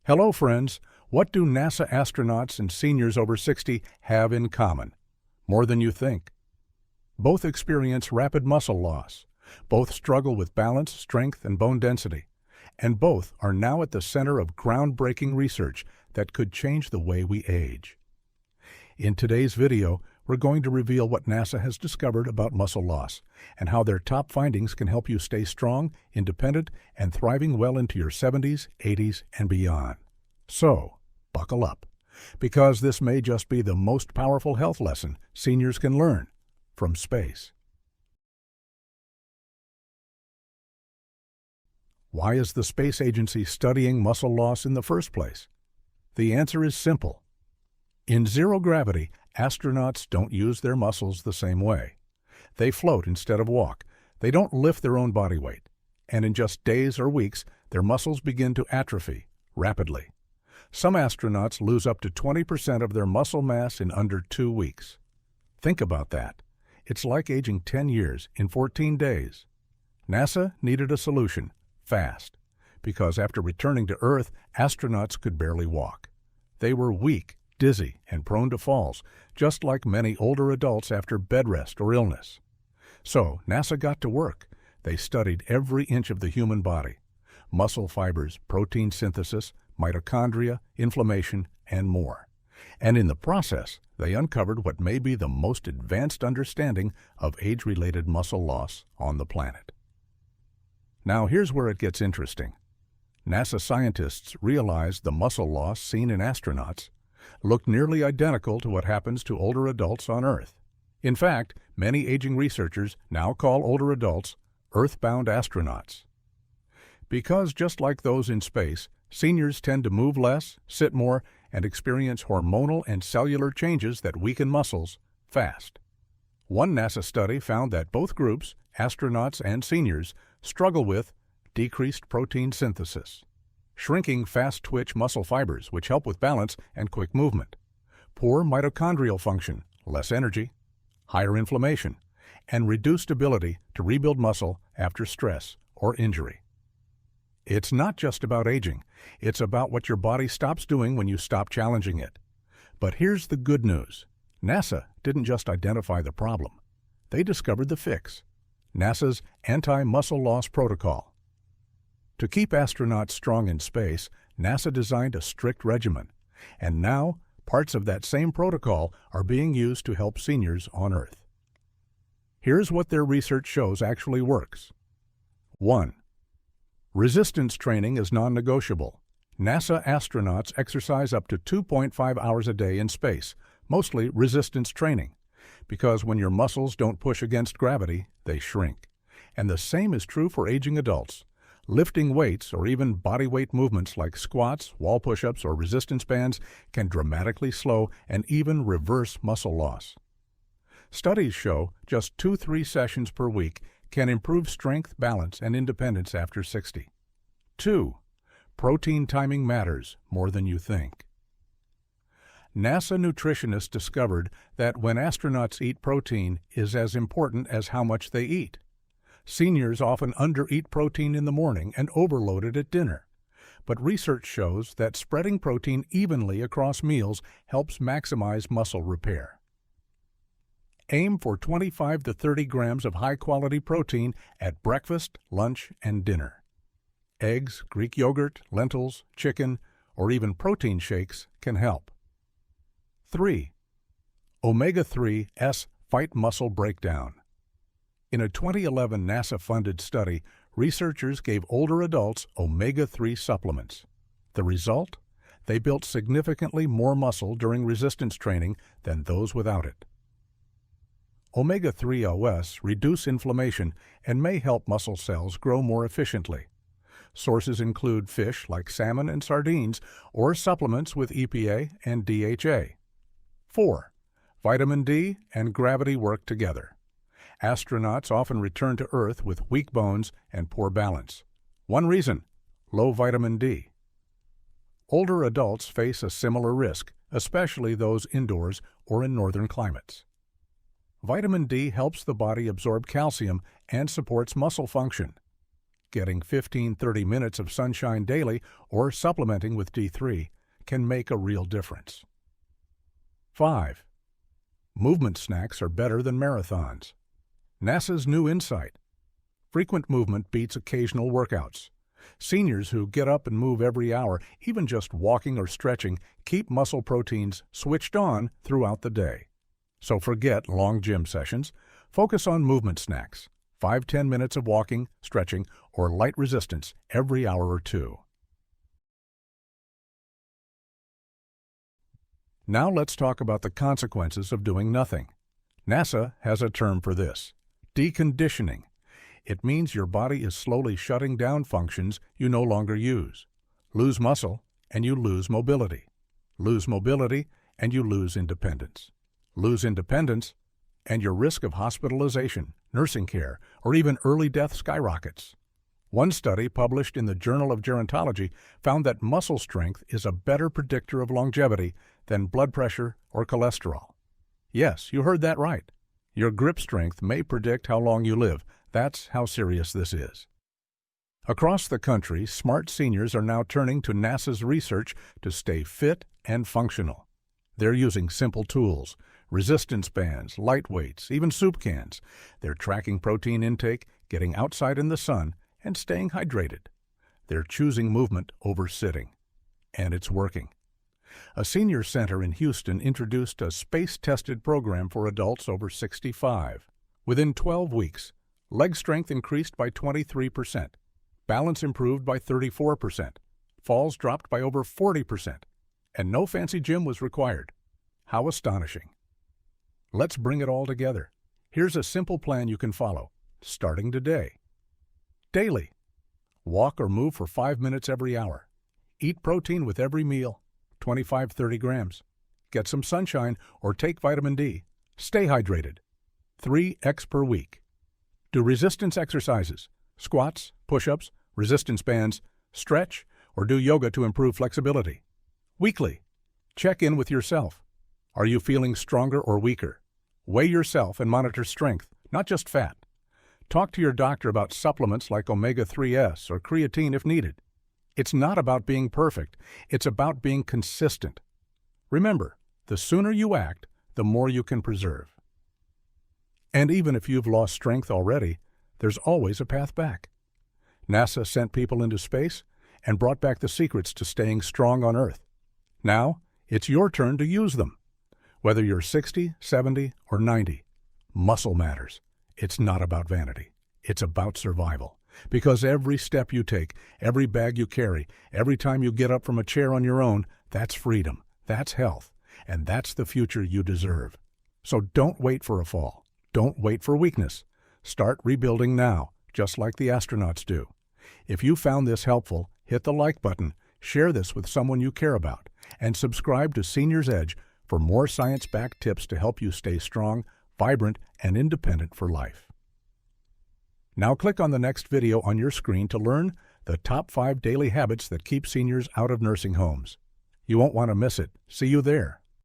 Hello, friends. What do NASA astronauts and seniors over 60 have in common? More than you think. Both experience rapid muscle loss. Both struggle with balance, strength, and bone density. And both are now at the center of groundbreaking research that could change the way we age. In today's video, we're going to reveal what NASA has discovered about muscle loss and how their top findings can help you stay strong, independent, and thriving well into your 70s, 80s, and beyond. So, buckle up, because this may just be the most powerful health lesson seniors can learn from space. Why is the space agency studying muscle loss in the first place? The answer is simple. In zero gravity, astronauts don't use their muscles the same way. They float instead of walk. They don't lift their own body weight. And in just days or weeks, their muscles begin to atrophy rapidly. Some astronauts lose up to 20% of their muscle mass in under 2 weeks. Think about that. It's like aging 10 years in 14 days. NASA needed a solution, fast, because after returning to Earth, astronauts could barely walk. They were weak, dizzy, and prone to falls, just like many older adults after bed rest or illness. So NASA got to work. They studied every inch of the human body: muscle fibers, protein synthesis, mitochondria, inflammation, and more. And in the process, they uncovered what may be the most advanced understanding of age-related muscle loss on the planet. Now here's where it gets interesting. NASA scientists realized the muscle loss seen in astronauts looked nearly identical to what happens to older adults on Earth. In fact, many aging researchers now call older adults Earthbound astronauts. Because just like those in space, seniors tend to move less, sit more, and experience hormonal and cellular changes that weaken muscles fast. One NASA study found that both groups, astronauts and seniors, struggle with decreased protein synthesis, shrinking fast-twitch muscle fibers, which help with balance and quick movement, poor mitochondrial function, less energy, higher inflammation, and reduced ability to rebuild muscle after stress or injury. It's not just about aging. It's about what your body stops doing when you stop challenging it. But here's the good news. NASA didn't just identify the problem. They discovered the fix: NASA's anti-muscle loss protocol. To keep astronauts strong in space, NASA designed a strict regimen, and now parts of that same protocol are being used to help seniors on Earth. Here's what their research shows actually works. 1. Resistance training is non-negotiable. NASA astronauts exercise up to 2.5 hours a day in space, mostly resistance training, because when your muscles don't push against gravity, they shrink. And the same is true for aging adults. Lifting weights or even body weight movements like squats, wall push-ups, or resistance bands can dramatically slow and even reverse muscle loss. Studies show just 2-3 sessions per week can improve strength, balance, and independence after 60. 2. Protein timing matters more than you think. NASA nutritionists discovered that when astronauts eat protein is as important as how much they eat. Seniors often under-eat protein in the morning and overload it at dinner. But research shows that spreading protein evenly across meals helps maximize muscle repair. Aim for 25 to 30 grams of high-quality protein at breakfast, lunch, and dinner. Eggs, Greek yogurt, lentils, chicken, or even protein shakes can help. 3. Omega-3s fight muscle breakdown. In a 2011 NASA-funded study, researchers gave older adults omega-3 supplements. The result? They built significantly more muscle during resistance training than those without it. Omega-3 OS reduce inflammation and may help muscle cells grow more efficiently. Sources include fish like salmon and sardines, or supplements with EPA and DHA. 4. Vitamin D and gravity work together. Astronauts often return to Earth with weak bones and poor balance. One reason: low vitamin D. Older adults face a similar risk, especially those indoors or in northern climates. Vitamin D helps the body absorb calcium and supports muscle function. getting 15-30 minutes of sunshine daily or supplementing with D3 can make a real difference. 5. Movement snacks are better than marathons. NASA's new insight. Frequent movement beats occasional workouts. Seniors who get up and move every hour, even just walking or stretching, keep muscle proteins switched on throughout the day. So forget long gym sessions. Focus on movement snacks. 5-10 minutes of walking, stretching, or light resistance every hour or two. Now let's talk about the consequences of doing nothing. NASA has a term for this: deconditioning. It means your body is slowly shutting down functions you no longer use. Lose muscle, and you lose mobility. Lose mobility, and you lose independence. Lose independence, and your risk of hospitalization, nursing care, or even early death skyrockets. One study published in the Journal of Gerontology found that muscle strength is a better predictor of longevity than blood pressure or cholesterol. Yes, you heard that right. Your grip strength may predict how long you live. That's how serious this is. Across the country, smart seniors are now turning to NASA's research to stay fit and functional. They're using simple tools, resistance bands, light weights, even soup cans. They're tracking protein intake, getting outside in the sun, and staying hydrated. They're choosing movement over sitting. And it's working. A senior center in Houston introduced a space-tested program for adults over 65. Within 12 weeks, leg strength increased by 23%, balance improved by 34%, falls dropped by over 40%, and no fancy gym was required. How astonishing. Let's bring it all together. Here's a simple plan you can follow, starting today. Daily. Walk or move for 5 minutes every hour. Eat protein with every meal, 25-30 grams. Get some sunshine or take vitamin D. Stay hydrated. 3x per week. Do resistance exercises, squats, push-ups, resistance bands, stretch, or do yoga to improve flexibility. Weekly. Check in with yourself. Are you feeling stronger or weaker? Weigh yourself and monitor strength, not just fat. Talk to your doctor about supplements like omega-3s or creatine if needed. It's not about being perfect. It's about being consistent. Remember, the sooner you act, the more you can preserve. And even if you've lost strength already, there's always a path back. NASA sent people into space and brought back the secrets to staying strong on Earth. Now, it's your turn to use them. Whether you're 60, 70, or 90, muscle matters. It's not about vanity. It's about survival. Because every step you take, every bag you carry, every time you get up from a chair on your own, that's freedom, that's health, and that's the future you deserve. So don't wait for a fall. Don't wait for weakness. Start rebuilding now, just like the astronauts do. If you found this helpful, hit the like button, share this with someone you care about, and subscribe to Senior's Edge for more science-backed tips to help you stay strong, vibrant, and independent for life. Now click on the next video on your screen to learn the top 5 daily habits that keep seniors out of nursing homes. You won't want to miss it. See you there.